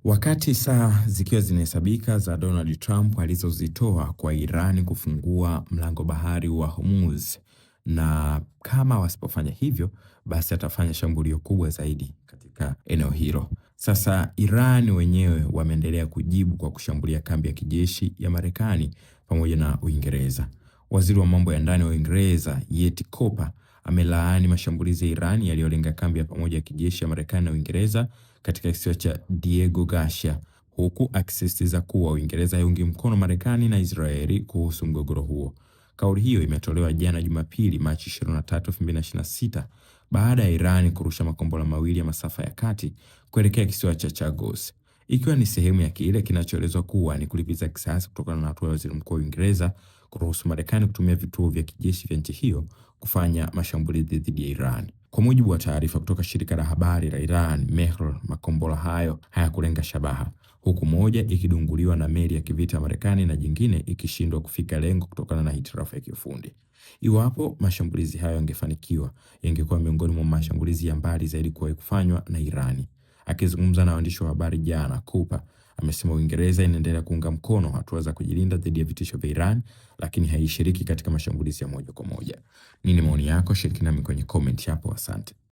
Wakati saa zikiwa zinahesabika za Donald Trump alizozitoa kwa Iran kufungua mlango bahari wa Hormuz, na kama wasipofanya hivyo basi atafanya shambulio kubwa zaidi katika eneo hilo. Sasa Iran wenyewe wameendelea kujibu kwa kushambulia kambi ya kijeshi ya Marekani pamoja na Uingereza. Waziri wa mambo ya ndani wa Uingereza, Yeti Cooper, amelaani mashambulizi ya Iran yaliyolenga kambi ya pamoja ya kijeshi ya Marekani na Uingereza katika kisiwa cha Diego Garcia, huku akisisitiza kuwa Uingereza haiungi mkono Marekani na Israeli kuhusu mgogoro huo. Kauli hiyo imetolewa jana Jumapili, Machi 23, 2026 baada ya Iran kurusha makombora mawili ya masafa ya kati kuelekea kisiwa cha Chagos, ikiwa ni sehemu ya kile kinachoelezwa kuwa ni kulipiza kisasi kutokana na hatua ya Waziri Mkuu wa Uingereza kuruhusu Marekani kutumia vituo vya kijeshi vya nchi hiyo kufanya mashambulizi dhidi ya Iran. Kwa mujibu wa taarifa kutoka shirika la habari la Iran Mehr, makombora hayo hayakulenga shabaha, huku moja ikidunguliwa na meli ya kivita ya Marekani na jingine ikishindwa kufika lengo kutokana na hitilafu ya kiufundi. Iwapo mashambulizi hayo yangefanikiwa, yangekuwa miongoni mwa mashambulizi ya mbali zaidi kuwahi kufanywa na Irani. Akizungumza na waandishi wa habari jana, Cooper amesema Uingereza inaendelea kuunga mkono hatua za kujilinda dhidi ya vitisho vya Iran, lakini haishiriki katika mashambulizi ya moja kwa moja. Nini maoni yako? Shiriki nami kwenye comment hapo. Asante.